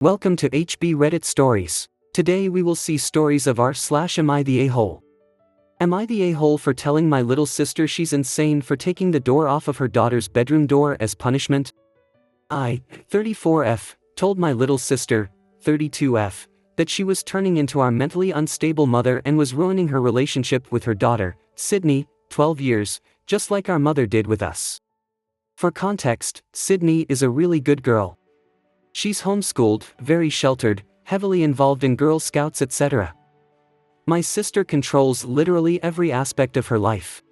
Welcome to HB Reddit Stories. Today we will see stories of r/am I the a-hole. Am I the a-hole for telling my little sister she's insane for taking the door off of her daughter's bedroom door as punishment? I, 34F, told my little sister, 32F, that she was turning into our mentally unstable mother and was ruining her relationship with her daughter, Sydney, 12 years, just like our mother did with us. For context, Sydney is a really good girl. She's homeschooled, very sheltered, heavily involved in Girl Scouts, etc. My sister controls literally every aspect of her life.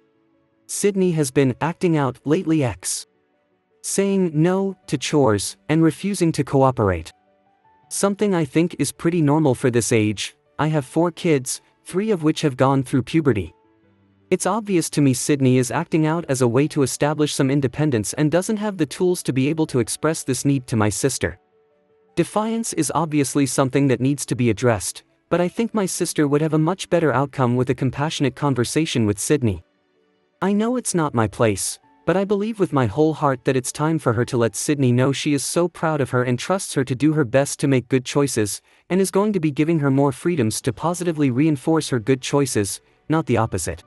Sydney has been acting out lately, saying no to chores and refusing to cooperate. Something I think is pretty normal for this age. I have 4 kids, 3 of which have gone through puberty. It's obvious to me Sydney is acting out as a way to establish some independence and doesn't have the tools to be able to express this need to my sister. Defiance is obviously something that needs to be addressed, but I think my sister would have a much better outcome with a compassionate conversation with Sydney. I know it's not my place, but I believe with my whole heart that it's time for her to let Sydney know she is so proud of her and trusts her to do her best to make good choices, and is going to be giving her more freedoms to positively reinforce her good choices, not the opposite.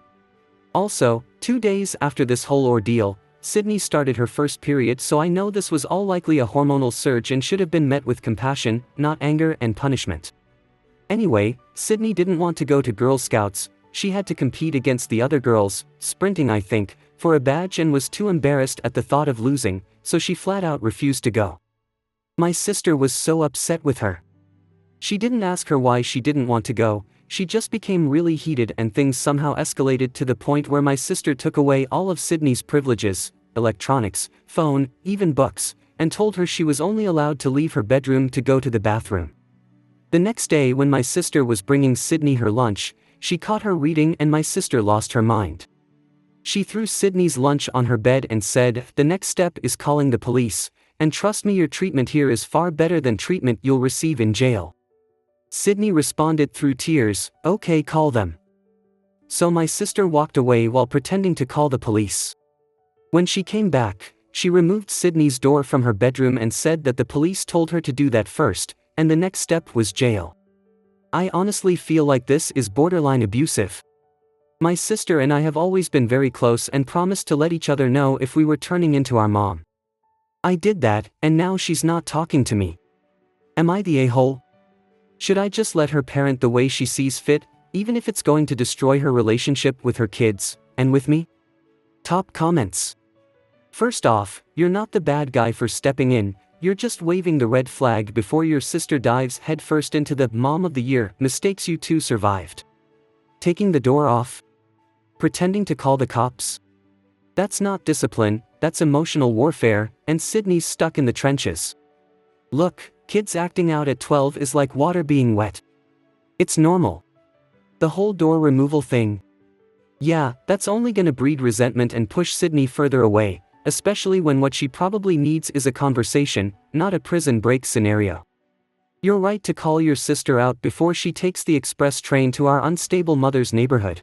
Also, 2 days after this whole ordeal, Sydney started her first period, so I know this was all likely a hormonal surge and should have been met with compassion, not anger and punishment. Anyway, Sydney didn't want to go to Girl Scouts. She had to compete against the other girls, sprinting I think, for a badge, and was too embarrassed at the thought of losing, so she flat out refused to go. My sister was so upset with her. She didn't ask her why she didn't want to go. She just became really heated and things somehow escalated to the point where my sister took away all of Sydney's privileges, electronics, phone, even books, and told her she was only allowed to leave her bedroom to go to the bathroom. The next day when my sister was bringing Sydney her lunch, she caught her reading and my sister lost her mind. She threw Sydney's lunch on her bed and said, "The next step is calling the police, and trust me, your treatment here is far better than treatment you'll receive in jail." Sydney responded through tears, "Okay, call them." So my sister walked away while pretending to call the police. When she came back, she removed Sydney's door from her bedroom and said that the police told her to do that first, and the next step was jail. I honestly feel like this is borderline abusive. My sister and I have always been very close and promised to let each other know if we were turning into our mom. I did that, and now she's not talking to me. Am I the a-hole? Should I just let her parent the way she sees fit, even if it's going to destroy her relationship with her kids, and with me? Top comments. First off, you're not the bad guy for stepping in, you're just waving the red flag before your sister dives headfirst into the Mom of the Year mistakes you two survived. Taking the door off? Pretending to call the cops? That's not discipline, that's emotional warfare, and Sydney's stuck in the trenches. Look, kids acting out at 12 is like water being wet. It's normal. The whole door removal thing. Yeah, that's only gonna breed resentment and push Sydney further away, especially when what she probably needs is a conversation, not a prison break scenario. You're right to call your sister out before she takes the express train to our unstable mother's neighborhood.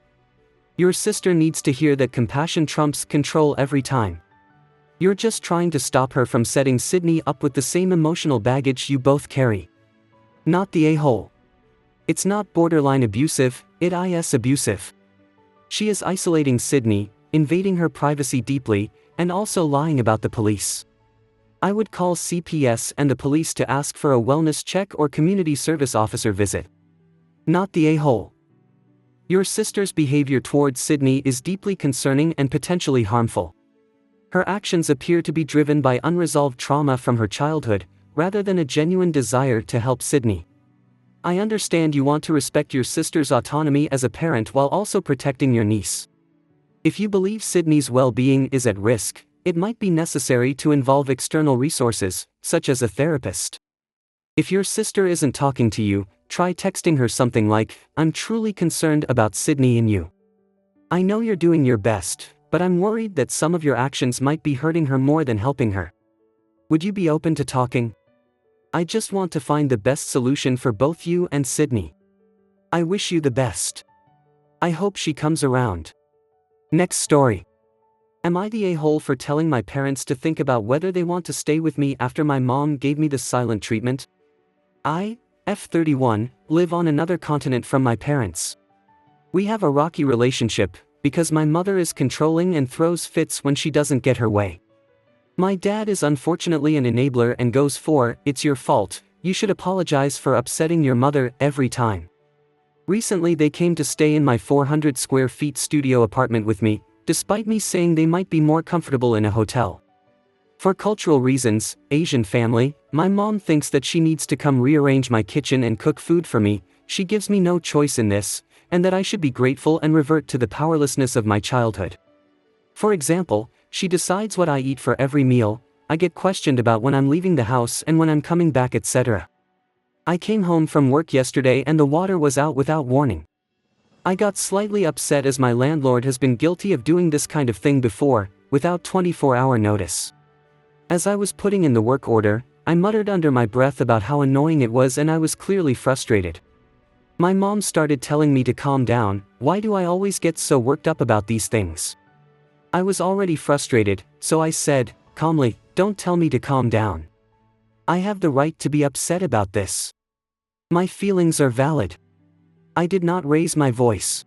Your sister needs to hear that compassion trumps control every time. You're just trying to stop her from setting Sydney up with the same emotional baggage you both carry. Not the a-hole. It's not borderline abusive, it is abusive. She is isolating Sydney, invading her privacy deeply, and also lying about the police. I would call CPS and the police to ask for a wellness check or community service officer visit. Not the a-hole. Your sister's behavior towards Sydney is deeply concerning and potentially harmful. Her actions appear to be driven by unresolved trauma from her childhood, rather than a genuine desire to help Sydney. I understand you want to respect your sister's autonomy as a parent while also protecting your niece. If you believe Sydney's well-being is at risk, it might be necessary to involve external resources, such as a therapist. If your sister isn't talking to you, try texting her something like, "I'm truly concerned about Sydney and you. I know you're doing your best, but I'm worried that some of your actions might be hurting her more than helping her. Would you be open to talking? I just want to find the best solution for both you and Sydney. I wish you the best. I hope she comes around." Next story. Am I the a-hole for telling my parents to think about whether they want to stay with me after my mom gave me the silent treatment? I, F31, live on another continent from my parents. We have a rocky relationship, because my mother is controlling and throws fits when she doesn't get her way. My dad is unfortunately an enabler and goes for, "It's your fault, you should apologize for upsetting your mother," every time. Recently they came to stay in my 400 square feet studio apartment with me, despite me saying they might be more comfortable in a hotel. For cultural reasons, Asian family, my mom thinks that she needs to come rearrange my kitchen and cook food for me. She gives me no choice in this, and that I should be grateful and revert to the powerlessness of my childhood. For example, she decides what I eat for every meal, I get questioned about when I'm leaving the house and when I'm coming back, etc. I came home from work yesterday and the water was out without warning. I got slightly upset as my landlord has been guilty of doing this kind of thing before, without 24-hour notice. As I was putting in the work order, I muttered under my breath about how annoying it was and I was clearly frustrated. My mom started telling me to calm down. Why do I always get so worked up about these things? I was already frustrated, so I said, calmly, "Don't tell me to calm down. I have the right to be upset about this. My feelings are valid." I did not raise my voice.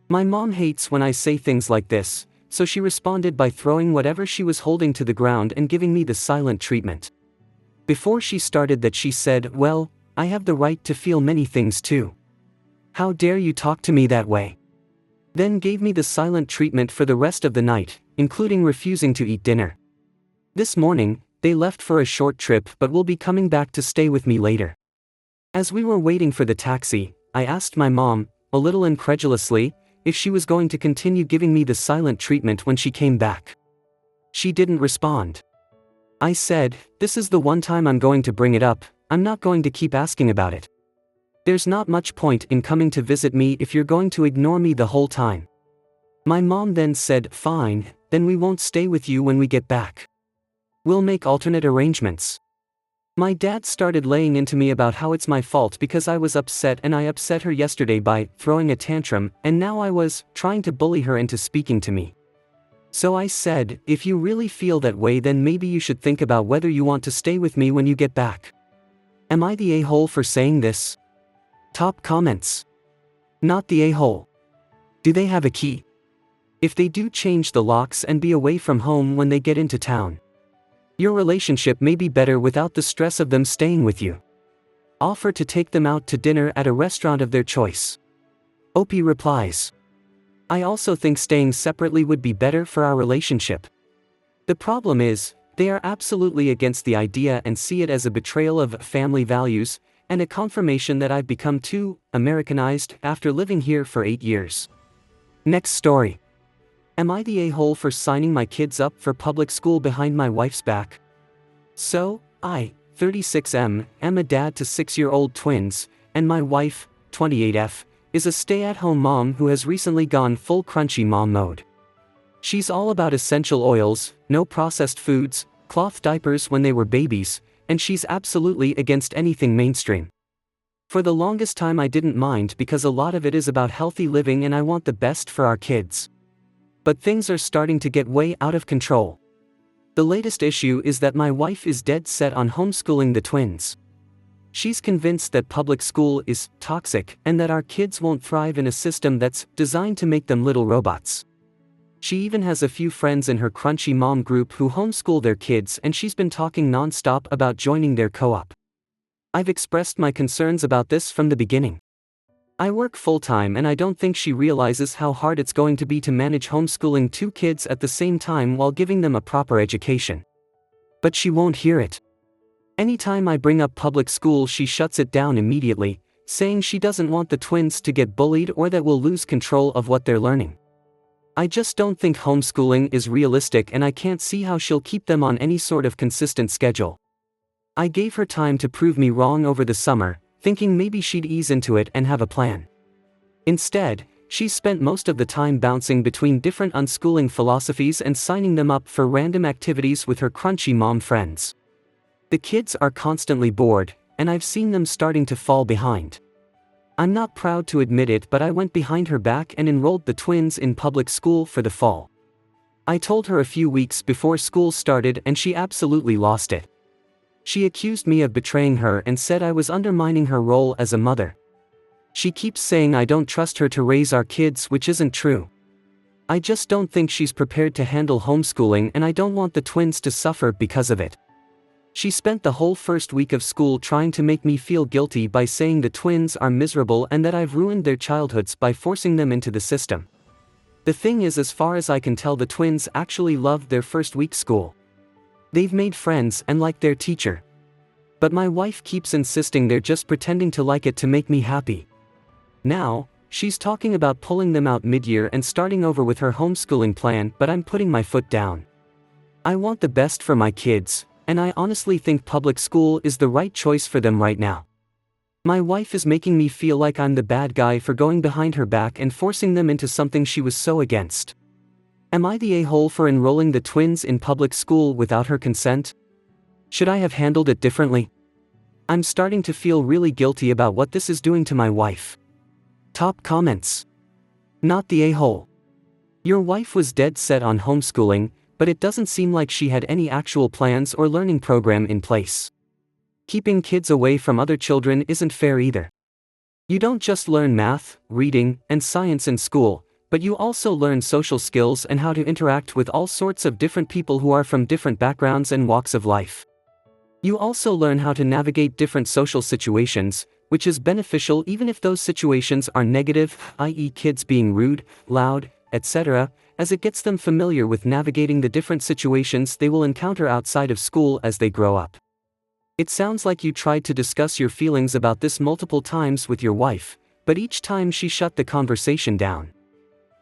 My mom hates when I say things like this, so she responded by throwing whatever she was holding to the ground and giving me the silent treatment. Before she started that she said, "Well, I have the right to feel many things too. How dare you talk to me that way?" Then gave me the silent treatment for the rest of the night, including refusing to eat dinner. This morning, they left for a short trip but will be coming back to stay with me later. As we were waiting for the taxi, I asked my mom, a little incredulously, if she was going to continue giving me the silent treatment when she came back. She didn't respond. I said, "This is the one time I'm going to bring it up, I'm not going to keep asking about it. There's not much point in coming to visit me if you're going to ignore me the whole time." My mom then said, "Fine, then we won't stay with you when we get back. We'll make alternate arrangements." My dad started laying into me about how it's my fault because I was upset and I upset her yesterday by throwing a tantrum, and now I was trying to bully her into speaking to me. So I said, "If you really feel that way, then maybe you should think about whether you want to stay with me when you get back." Am I the a-hole for saying this? Top comments. Not the a-hole. Do they have a key? If they do, change the locks and be away from home when they get into town. Your relationship may be better without the stress of them staying with you. Offer to take them out to dinner at a restaurant of their choice. OP replies, "I also think staying separately would be better for our relationship. The problem is, they are absolutely against the idea and see it as a betrayal of family values, and a confirmation that I've become too Americanized after living here for 8 years." Next story. Am I the a-hole for signing my kids up for public school behind my wife's back? So, I, 36M, am a dad to 6-year-old twins, and my wife, 28F, is a stay-at-home mom who has recently gone full crunchy mom mode. She's all about essential oils, no processed foods, cloth diapers when they were babies, and she's absolutely against anything mainstream. For the longest time I didn't mind because a lot of it is about healthy living and I want the best for our kids. But things are starting to get way out of control. The latest issue is that my wife is dead set on homeschooling the twins. She's convinced that public school is toxic and that our kids won't thrive in a system that's designed to make them little robots. She even has a few friends in her crunchy mom group who homeschool their kids, and she's been talking non-stop about joining their co-op. I've expressed my concerns about this from the beginning. I work full-time and I don't think she realizes how hard it's going to be to manage homeschooling 2 kids at the same time while giving them a proper education. But she won't hear it. Anytime I bring up public school, she shuts it down immediately, saying she doesn't want the twins to get bullied or that we'll lose control of what they're learning. I just don't think homeschooling is realistic, and I can't see how she'll keep them on any sort of consistent schedule. I gave her time to prove me wrong over the summer, thinking maybe she'd ease into it and have a plan. Instead, she's spent most of the time bouncing between different unschooling philosophies and signing them up for random activities with her crunchy mom friends. The kids are constantly bored, and I've seen them starting to fall behind. I'm not proud to admit it, but I went behind her back and enrolled the twins in public school for the fall. I told her a few weeks before school started and she absolutely lost it. She accused me of betraying her and said I was undermining her role as a mother. She keeps saying I don't trust her to raise our kids, which isn't true. I just don't think she's prepared to handle homeschooling, and I don't want the twins to suffer because of it. She spent the whole first week of school trying to make me feel guilty by saying the twins are miserable and that I've ruined their childhoods by forcing them into the system. The thing is, as far as I can tell, the twins actually loved their first week school. They've made friends and like their teacher. But my wife keeps insisting they're just pretending to like it to make me happy. Now, she's talking about pulling them out mid-year and starting over with her homeschooling plan, but I'm putting my foot down. I want the best for my kids, and I honestly think public school is the right choice for them right now. My wife is making me feel like I'm the bad guy for going behind her back and forcing them into something she was so against. Am I the a-hole for enrolling the twins in public school without her consent? Should I have handled it differently? I'm starting to feel really guilty about what this is doing to my wife. Top comments. Not the a-hole. Your wife was dead set on homeschooling, but it doesn't seem like she had any actual plans or learning program in place. Keeping kids away from other children isn't fair either. You don't just learn math, reading, and science in school, but you also learn social skills and how to interact with all sorts of different people who are from different backgrounds and walks of life. You also learn how to navigate different social situations, which is beneficial even if those situations are negative, i.e. kids being rude, loud, etc., as it gets them familiar with navigating the different situations they will encounter outside of school as they grow up. It sounds like you tried to discuss your feelings about this multiple times with your wife, but each time she shut the conversation down.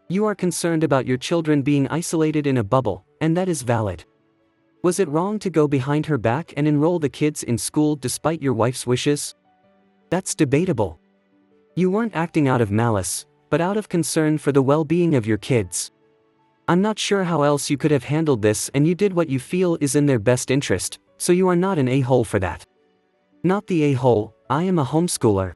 You are concerned about your children being isolated in a bubble, and that is valid. Was it wrong to go behind her back and enroll the kids in school despite your wife's wishes? That's debatable. You weren't acting out of malice, but out of concern for the well-being of your kids. I'm not sure how else you could have handled this, and you did what you feel is in their best interest, so you are not an a-hole for that. Not the a-hole. I am a homeschooler.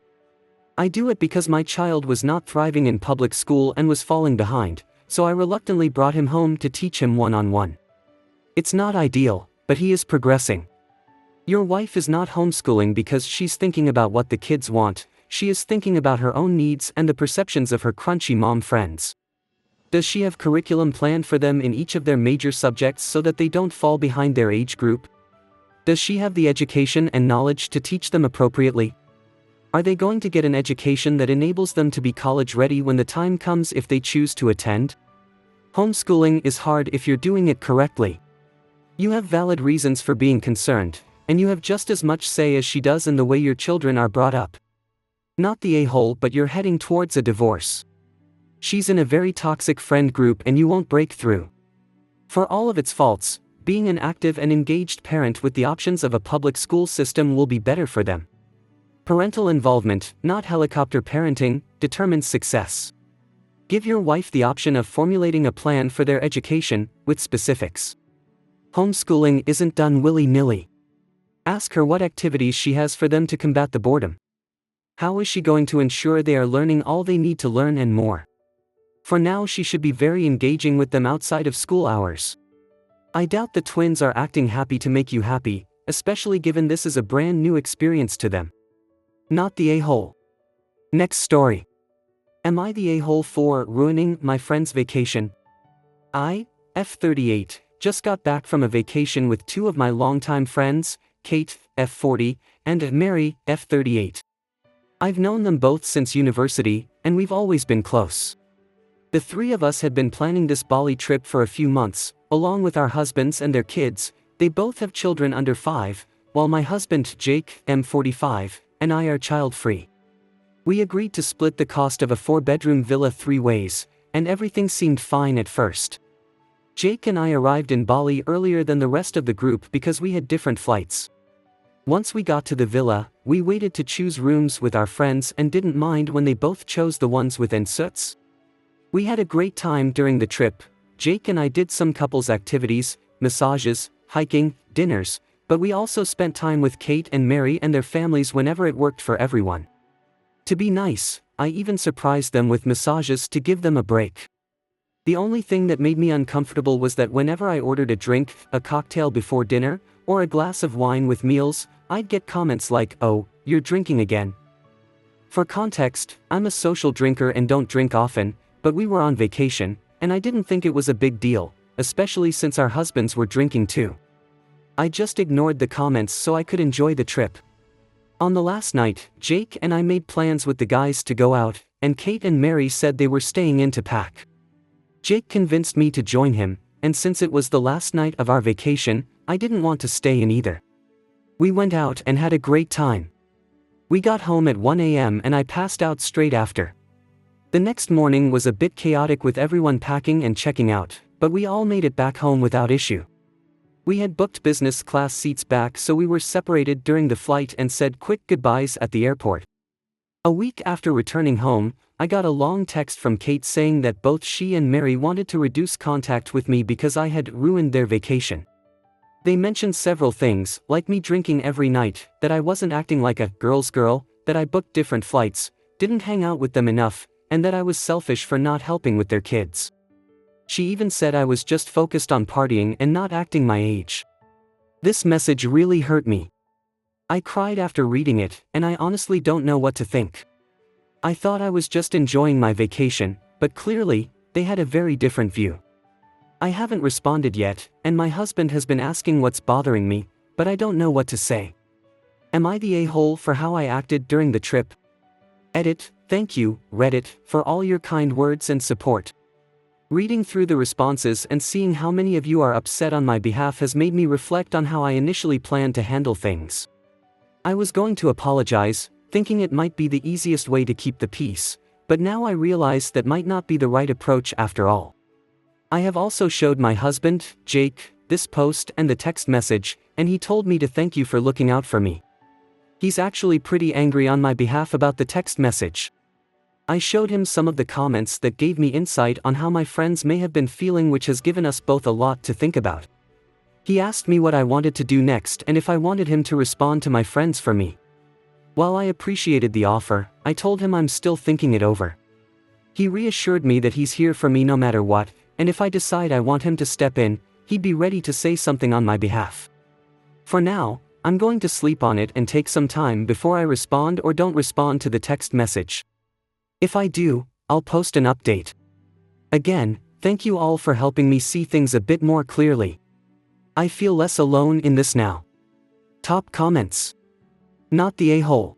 I do it because my child was not thriving in public school and was falling behind, so I reluctantly brought him home to teach him one-on-one. It's not ideal, but he is progressing. Your wife is not homeschooling because she's thinking about what the kids want, she is thinking about her own needs and the perceptions of her crunchy mom friends. Does she have curriculum planned for them in each of their major subjects so that they don't fall behind their age group? Does she have the education and knowledge to teach them appropriately? Are they going to get an education that enables them to be college-ready when the time comes if they choose to attend? Homeschooling is hard if you're doing it correctly. You have valid reasons for being concerned, and you have just as much say as she does in the way your children are brought up. Not the a-hole, but you're heading towards a divorce. She's in a very toxic friend group and you won't break through. For all of its faults, being an active and engaged parent with the options of a public school system will be better for them. Parental involvement, not helicopter parenting, determines success. Give your wife the option of formulating a plan for their education, with specifics. Homeschooling isn't done willy-nilly. Ask her what activities she has for them to combat the boredom. How is she going to ensure they are learning all they need to learn and more? For now, she should be very engaging with them outside of school hours. I doubt the twins are acting happy to make you happy, especially given this is a brand new experience to them. Not the a-hole. Next story. Am I the a-hole for ruining my friend's vacation? I, F38, just got back from a vacation with two of my longtime friends, Kate, F40, and Mary, F38. I've known them both since university, and we've always been close. The three of us had been planning this Bali trip for a few months, along with our husbands and their kids. They both have children under 5, while my husband, Jake, M45, and I are child-free. We agreed to split the cost of a 4-bedroom villa 3 ways, and everything seemed fine at first. Jake and I arrived in Bali earlier than the rest of the group because we had different flights. Once we got to the villa, we waited to choose rooms with our friends and didn't mind when they both chose the ones with ensuites. We had a great time during the trip. Jake and I did some couples activities, massages, hiking, dinners, but we also spent time with Kate and Mary and their families whenever it worked for everyone. To be nice, I even surprised them with massages to give them a break. The only thing that made me uncomfortable was that whenever I ordered a drink, a cocktail before dinner, or a glass of wine with meals, I'd get comments like, "Oh, you're drinking again." For context, I'm a social drinker and don't drink often, but we were on vacation, and I didn't think it was a big deal, especially since our husbands were drinking too. I just ignored the comments so I could enjoy the trip. On the last night, Jake and I made plans with the guys to go out, and Kate and Mary said they were staying in to pack. Jake convinced me to join him, and since it was the last night of our vacation, I didn't want to stay in either. We went out and had a great time. We got home at 1 a.m. and I passed out straight after. The next morning was a bit chaotic with everyone packing and checking out, but we all made it back home without issue. We had booked business class seats back, so we were separated during the flight and said quick goodbyes at the airport. A week after returning home, I got a long text from Kate saying that both she and Mary wanted to reduce contact with me because I had ruined their vacation. They mentioned several things, like me drinking every night, that I wasn't acting like a girl's girl, that I booked different flights, didn't hang out with them enough, and that I was selfish for not helping with their kids. She even said I was just focused on partying and not acting my age. This message really hurt me. I cried after reading it, and I honestly don't know what to think. I thought I was just enjoying my vacation, but clearly, they had a very different view. I haven't responded yet, and my husband has been asking what's bothering me, but I don't know what to say. Am I the a-hole for how I acted during the trip? Edit, thank you, Reddit, for all your kind words and support. Reading through the responses and seeing how many of you are upset on my behalf has made me reflect on how I initially planned to handle things. I was going to apologize, thinking it might be the easiest way to keep the peace, but now I realize that might not be the right approach after all. I have also showed my husband, Jake, this post and the text message, and he told me to thank you for looking out for me. He's actually pretty angry on my behalf about the text message. I showed him some of the comments that gave me insight on how my friends may have been feeling, which has given us both a lot to think about. He asked me what I wanted to do next and if I wanted him to respond to my friends for me. While I appreciated the offer, I told him I'm still thinking it over. He reassured me that he's here for me no matter what, and if I decide I want him to step in, he'd be ready to say something on my behalf. For now, I'm going to sleep on it and take some time before I respond or don't respond to the text message. If I do, I'll post an update. Again, thank you all for helping me see things a bit more clearly. I feel less alone in this now. Top comments. Not the a-hole.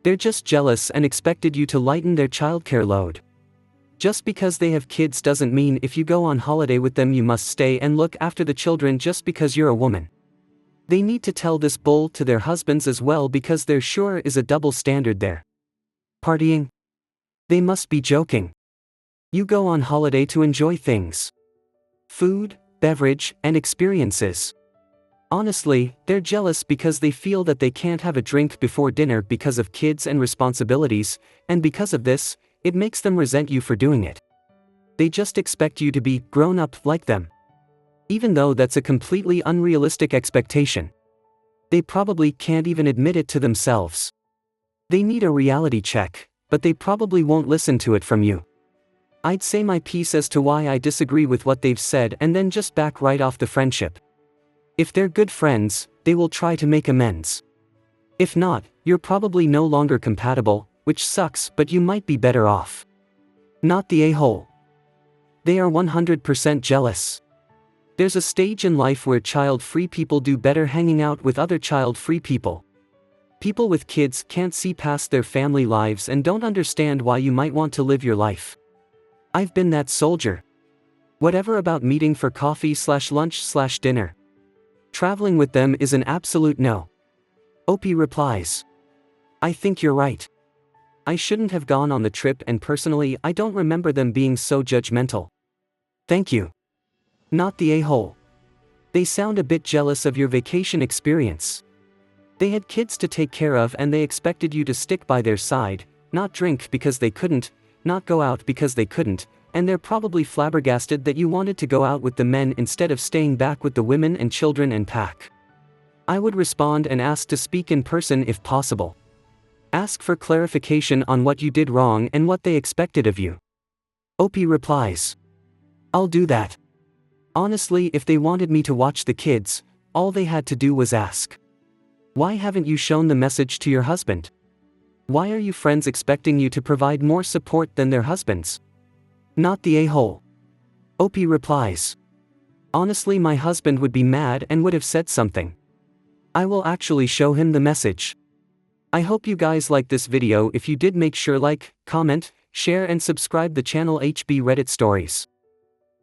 They're just jealous and expected you to lighten their childcare load. Just because they have kids doesn't mean if you go on holiday with them you must stay and look after the children just because you're a woman. They need to tell this bull to their husbands as well, because there sure is a double standard there. Partying? They must be joking. You go on holiday to enjoy things. Food, beverage, and experiences. Honestly, they're jealous because they feel that they can't have a drink before dinner because of kids and responsibilities, and because of this, it makes them resent you for doing it. They just expect you to be grown up like them. Even though that's a completely unrealistic expectation. They probably can't even admit it to themselves. They need a reality check, but they probably won't listen to it from you. I'd say my piece as to why I disagree with what they've said and then just back right off the friendship. If they're good friends, they will try to make amends. If not, you're probably no longer compatible, which sucks, but you might be better off. Not the a-hole. They are 100% jealous. There's a stage in life where child-free people do better hanging out with other child-free people. People with kids can't see past their family lives and don't understand why you might want to live your life. I've been that soldier. Whatever about meeting for coffee/lunch/dinner. Traveling with them is an absolute no. Opie replies. I think you're right. I shouldn't have gone on the trip, and personally I don't remember them being so judgmental. Thank you. Not the a-hole. They sound a bit jealous of your vacation experience. They had kids to take care of and they expected you to stick by their side, not drink because they couldn't, not go out because they couldn't, and they're probably flabbergasted that you wanted to go out with the men instead of staying back with the women and children and pack. I would respond and ask to speak in person if possible. Ask for clarification on what you did wrong and what they expected of you. Opie replies. I'll do that. Honestly, if they wanted me to watch the kids, All they had to do was ask. Why haven't you shown the message to your husband? Why are you friends expecting you to provide more support than their husbands? Not the a-hole. OP replies. Honestly, my husband would be mad and would have said something. I will actually show him the message. I hope you guys liked this video. If you did, make sure like, comment, share and subscribe the channel HB Reddit Stories.